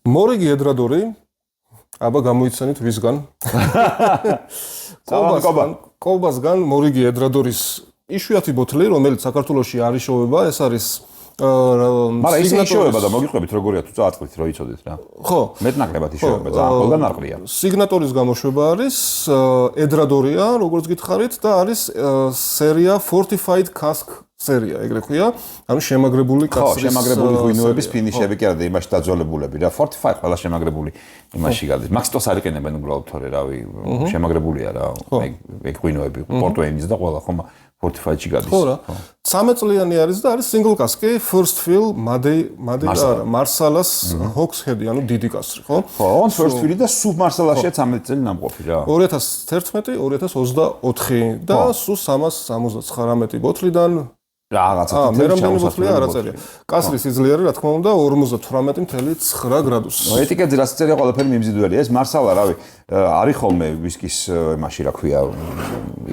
მორიგი ედრადორი აბა გამოიცანით ვისგან კოლბასგან მორიგი ედრადორის იშვიათი ბოთლი რომელიც საქართველოში არ იშოვება ეს არის მაგრამ ის იშოვება და მოგიყვებით როგორია თუ წააწყვით რომ იცოდეთ რა ხო მეტნაკლებად იშოვება ძალიან ყველგან არყრია სიგნატურის გამოშვება არის ედრადორია როგორც გითხარით და არის სერია Fortified Cask სერია ეგრე ქვია ანუ შემაგრებული კაცრის შემაგრებული ღვინოების ფინიშები კი არა იმაში დაძოლებულები რა Fortified ყველა შემაგრებული იმაში გადის მაქსტოს არ იყენებენ უბრალოდ თორე რავი შემაგრებულია რა ეგ ღვინოები პორტვეინის და ყველა ხომ Fortified-ში გადის ხო რა 13 წლიანი არის და არის single cask first fill მარსალას Hogshead ანუ დიდი კასრი ხო ხო first fill და სულ მარსალაშია 13 წელი ნამყოფი რა 2011 2024 და სულ 379 ბოთლიდან რაღაცა მე რამდენი ბოთლია არ აწერია. კასრის სიძლიერე რა თქმა უნდა 58.9 გრადუსი. ეტიკეტზე რაც წერია ყველაფერი მიმზიდველია. ეს მარსალა რავი არის ხოლმე ვისკის იმაში რა ქვია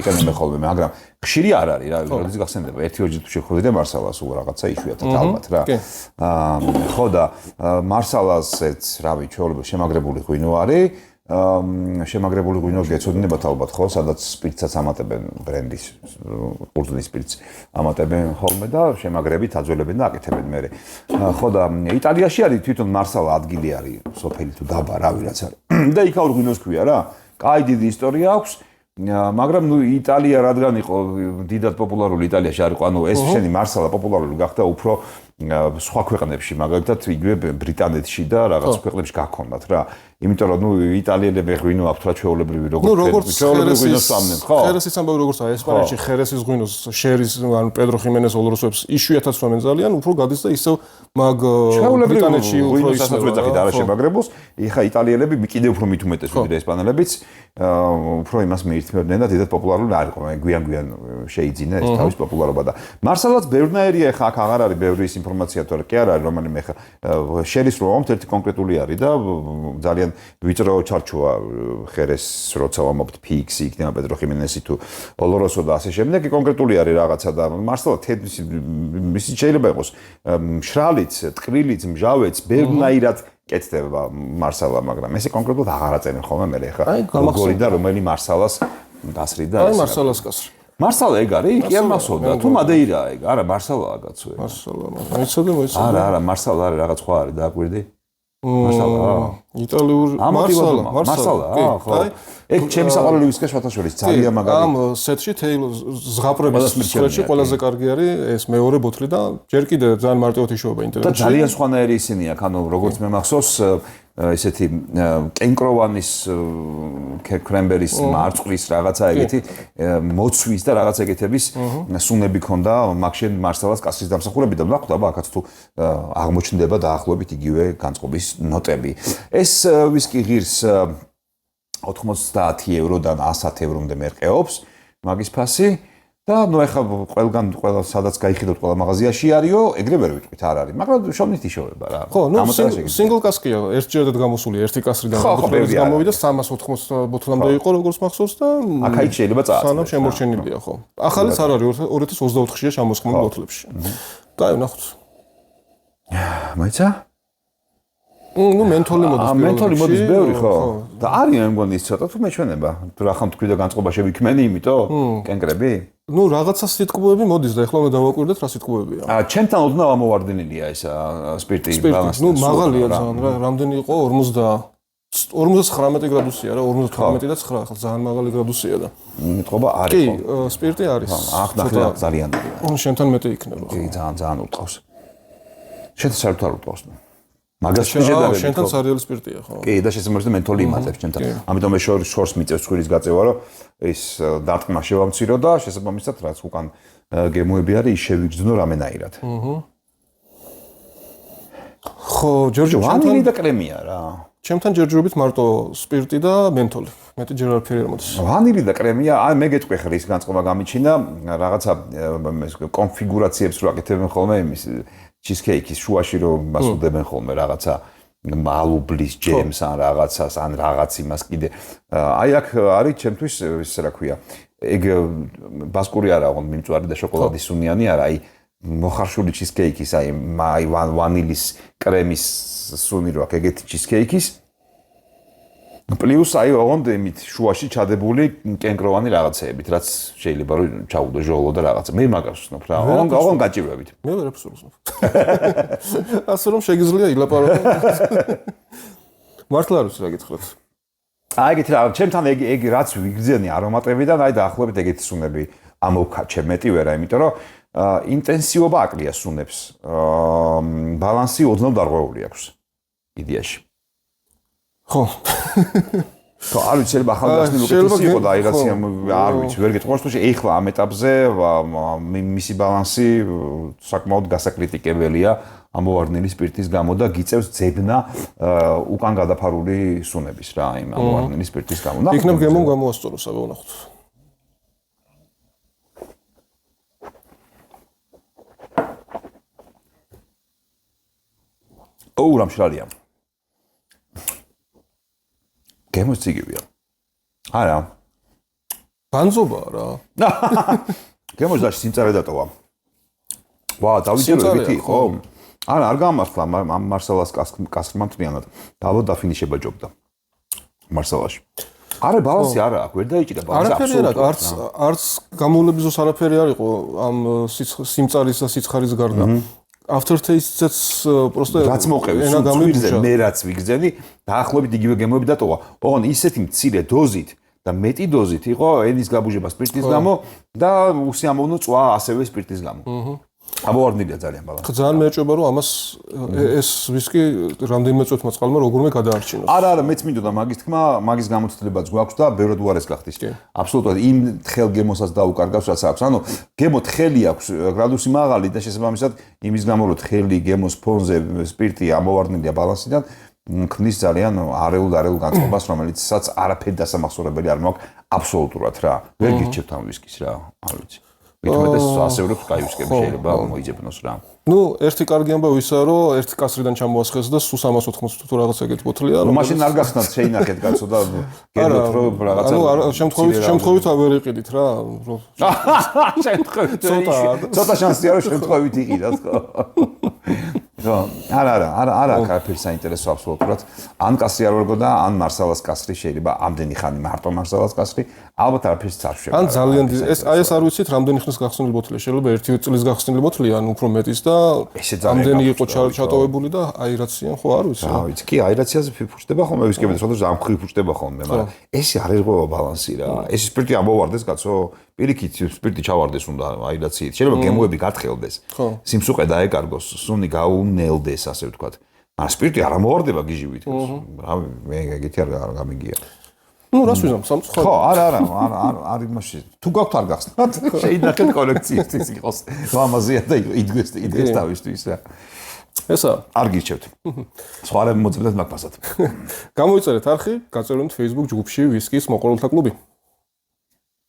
იყენებენ ხოლმე მაგრამ ხშირი არ არის რა როდის გახსენდება ერთი ორჯერ თუ შეხვდები და მარსალას უბრალოდ რაღაცა იშვიათად ალბათ რა. ხო და მარსალასეც რავი ჩვეულებრივ შემაგრებული ღვინო არის შემაგრებული ღვინო გეცოდინებათ ალბათ ხო სადაც სპირტსაც ამატებენ ბრენდის ყურძნის სპირტს ამატებენ ხოლმე და შემაგრებით აძველებენ და აკეთებენ მერე ხო და იტალიაში არის თვითონ მარსალა ადგილი არის სოფელი თუ დაბა რავი რაც არის და იქაურ ღვინოს ქვია რა კაი დიდი ისტორია აქვს მაგრამ ნუ იტალია რადგან იყო დიდად პოპულარული იტალიაში არ იყო ანუ ეს შენი მარსალა პოპულარული გახდა უფრო სხვა ქვეყნებში მაგალითად იგივე ბრიტანეთში და რაღაც ქვეყნებში გაქონდათ რა იმიტომ რომ ნუ იტალიელები ღვინო აქვთ რა ჩვეულებრივი როგორც ჩვეულებრივი ღვინოს სამნენ ხო ხერესის ამბავი როგორც აი ესპანეთში ხერესის ღვინოს შერის ანუ პედრო ხიმენეს ოლოროსებს იშვიათად სვამენ ძალიან უფრო გადის და ისევ მაგ ბრიტანეთში უფრო ისაც ვეძახით არა შემაგრებულს ეხა იტალიელები კიდევ უფრო მით უმეტეს ვიდრე ესპანელებიც უფრო იმას მიირთმევდნენ და დიდად პოპულარული არ იყო გვიან შეიძინა ეს თავის პოპულარობა და მარსალაც ბევრნაირია ეხა აქ აღარ არის ბევრი ის ინფორმაცია თორე კი არ არის რომელიმე ეხა შერის რო ამთ ერთი კონკრეტული არის და ძალიან ვიწრო ჩარჩოა ხერეს როცა ვამბობთ PX იქნება პედრო ხიმენესი თუ ოლოროსო და ასე შემდეგ კონკრეტული არის რაღაცა და მარსალა მისი შეიძლება იყოს მშრალიც, ტყრილიც, მჟავეც, ბევრნაირად კეთდება მარსალა, მაგრამ ესე კონკრეტულად აღარ აწენენ ხოლმე მე ეხა როგორი და რომელი მარსალას გასრი და აი მარსალას გასრი მარსალა ეგ არის? კი არ მახსოვდა. თუ მადეირაა ეგ? არა, მარსალაა კაცო. მარსალა. მოიცადე. არა, მარსალა არის რაღაც სხვა არის, დააკვირდი? მარსალა. იტალიური მარსალა. ხო. ეგ ჩემი საყვარელი ვისკა შოთაშორის ძალიან მაგარი. ამ სეტში ზღაპრების სრეჩი ყველაზე კარგი არის ეს მეორე ბოთლი და ჯერ კიდე ძალიან მარტივად იშოვება ინტერნეტში. და ძალიან სხვანაირი ისინი აქ, ანუ როგორც მე მახსოვს ესეთი კენკროვანის კრემბერის მარწყვის რაღაცა ეგეთი მოცვის და რაღაც ეგეთების სუნები ქონდა მაგშენ მარსალას კასრის დამსახურებით და ნახოთ აბა აქაც თუ აღმოჩნდება დაახლოებით იგივე განწყობის ნოტები. ეს ვისკი ღირს 90 ევროდან 100 ევრომდე მერყეობს მაგის ფასი და ნუ ეხლა ყველა სადაც გაიხიდოთ ყველა მაღაზიაში არისო, ეგრე ვერ ვიტყვით არ არის, მაგრამ შოვნით იშოვება რა. ხო, ნუ single cask-ია, ერთჯერადად გამოსული, ერთი კასრიდან ბოთლების გამოვიდა 380 ბოთლამდე იყო, როგორც მახსოვს და აქ შეიძლება წააწყვეტ. სანამ შემორჩენილია, ხო. ახალიც არ არის 2024-ში შემოსხმული ბოთლებში. და აი ნახოთ. მაიცა? ნუ მენთოლი მოდის. მენთოლი მოდის ბევრი ხო? და არის მე მგონი ის ცოტა თუ მეჩვენება. თუ რა ხომ თქვი და განწყობა შევიქმენი, იმიტომ კენკრები? ნუ რაღაცა სიტყვები მოდის და ეხლა უნდა დავაკვირდეთ რა სიტყვებია. ჩემთან ოდნავ ამოვარდნილია ეს სპირტი ბალანსი. ნუ მაღალია ძალიან რა, რამდენი იყო 59 გრადუსია რა, 58 და 9, ახლა ძალიან მაღალი გრადუსია და. მეტყობა არის ხო. კი, სპირტი არის. ახ ნახე ძალიან. შენთან მეტი იქნება. კი, ძალიან უტყავს. შენთან საერთოდ არ უტყავს. მაგას შეჯერებით. შენთან სარიელი სპირტია, ხო? კი, და შესაძლოა მენთოლი იმატებს ჩემთან. ამიტომ მე შორს მიწევს ცხვირის გაწევა, რომ ის დარტყმა შევამცირო და შესაბამისად რაც უკან გემოები არის, ის შევიგრძნო რამენაირად. ხო, ჯორჯო, ვანილი და კრემია რა. ჩემთან ჯერჯერობით მარტო სპირტი და მენთოლი. მეტი ჯერ არაფერი არ მოდის. ვანილი და კრემია, აი მე გეტყვი ხარ ის განწყობა გამიჩინა, რაღაცა კონფიგურაციებს რო აკეთებენ ხოლმე იმის cheesecake-ის შუაში რომ მასუდებენ ხოლმე რაღაცა მალუბლის ჯემს ან რაღაცას ან რაღაც იმას კიდე. აი აქ არის ჩემთვის ის რა ქვია. ეგ ბასკური არა, ოღონდ მიმწვარი და შოკოლადის სუნიანი არა, აი მოხარშული ჩიზკეიკის, აი ვანილის კრემის სუნი რო აქვს ეგეთი ჩიზკეიკის. პლუს აი ოღონდ იმით შუაში ჩადებული კენკროვანი რაღაცეებით, რაც შეიძლება რომ ჩაუდო ჟოლო და რაღაცა. მე მაგას ვცნობ რა. ოღონდ გაჭირვებით. მე ვერაფერს ვცნობ. ასე რომ შეგიძლია ილაპარაკო. მართლა არ ვიცი რა გითხრათ. აი ეგეთი რა, ჩემთან ეგ რაც ვიგზენი არომატებიდან, აი დაახლოებით ეგეთი სუნები ამოვქაჩე მეტი ვერა, იმიტომ რომ ინტენსივობა აკლია სუნებს. ბალანსი ოდნავ დარღვეული აქვს იდეაში. ხო. ხო, არ ვიცი, შეიძლება ახალგაზრდული უკეთესი იყო და აი რაც არ ვიცი, ვერ გეტყვი, რომ ეხლა ამ ეტაპზე მისი ბალანსი საკმაოდ გასაკრიტიკებელია ამოვარდნილი სპირტის გამო და გიწევს ძებნა უკან გადაფარული სუნების რა, იმ ამოვარდნილი სპირტის გამო. იქნებ გემომ გამოასწოროს, აბა ვნახოთ. ოუ, რა მშრალია. გემოს ციგივია. არა. განზობა რა. გემოს და სიმწარე დატოვა. ვა, დავიჯერებითი, ხო? არა, არ გამართლა ამ მარსალას კასკმა მთლიანად. დაბო დაფინიშება ჯობდა. მარსალაში. არა, ბალანსი არა აქვს, ვერ დაიჭირა ბალანსი აბსოლუტურად. არც გამოვლების ზოს არაფერი არ იყო ამ სიმწარის და სიცხარის გარდა. Aftertaste-ს პროსტა რაც მოყევი სუცვირზე მე რაც ვიგზენი დაახლოებით იგივე გემოები დატოვა. ოღონდ ისეთი მცირე დოზით და მეტი დოზით იყო ენის გაბუჟება სპირტის გამო და უსიამოვნო წვა ასევე სპირტის გამო. ამოვარდნილია ძალიან ბალანსი. ძალიან მეეჭვება რომ ამას ეს ვისკი რამდენიმე წუთმა წყალმა როგორმე გადაარჩინოს. არა, მეც მინდოდა მაგის თქმა, მაგის გამოცდილებაც გვაქვს და ბევრად უარეს გახდის. აბსოლუტურად იმ თხელ გემოსაც დაუკარგავს რაც აქვს. ანუ გემო თხელი აქვს, გრადუსი მაღალი და შესაბამისად იმის გამო რომ თხელი გემოს ფონზე სპირტი ამოვარდნილია ბალანსიდან ქმნის ძალიან არეულ განწყობას, რომელიცაც არაფერი დასამახსოვრებელი არ მაქვს აბსოლუტურად რა. ვერ გირჩევთ ამ ვისკის რა, არ ვიცი. მithumetes ასეულებს კაი ვისკები შეიძლება მოიძებნოს რა. ნუ ერთი კარგი ამბავი ისაა რომ ერთი კასრიდან ჩამოასხეს და სულ 380 თუ რაღაც ეგეთ ბოთლია. ნუ მაშინ არ გახსნათ შეინახეთ კაცო და გერბოთ რომ რაღაცა. ანუ შემთხვევით ვერ იყიდით რა. შემთხვევით ცოტა შანსია რომ შემთხვევით იყიდათ ხო. არა კაფე საინტერესო აბსოლუტურად. ან კასრი არ ვერგო და ან მარსალას კასრი შეიძლება ამდენი ხანი მარტო მარსალას კასრი ალბათ არაფერს არ შევა. ან ძალიან ეს არ ვიცით რამდენი ხნის გახსნილი ბოთლია შეიძლება 1 წლის გახსნილი ბოთლია ან უფრო მეტის და ამდენი იყო ჩატოვებული და აირაციან ხო არ ვიცი. რა ვიცი, კი აირაციაზე ფიფუჭდება ხოლმე ვისკებიც, როდესაც ამხრივ ფიფუჭდება ხოლმე, მაგრამ ეს არ ერღვევა ბალანსი რა. ეს სპირტი ამოვარდეს კაცო, პირიქით სპირტი ჩავარდეს უნდა აირაციით. შეიძლება გემოები გათხელდეს. სიმსუყე დაეკარგოს, სუნი გაუნელდეს, ასე ვთქვათ. მაგრამ სპირტი არ ამოვარდება გიჟივით. რა მე ეგეთი არ გამიგია. ნუ რას ვიზამ სამწუხაროდ. ხო, არა იმაში. თუ გაქვთ არ გახსნათ, შეინახეთ კოლექციისთვის იყოს. ლამაზია და იდგეს თავისთვის რა. ესა არ გირჩევთ. სხვა რამ მოძებნეთ მაგ ფასად. გამოიწერეთ არხი, გაწეროთ Facebook ჯგუფში ვისკის მოყოლთა კლუბი.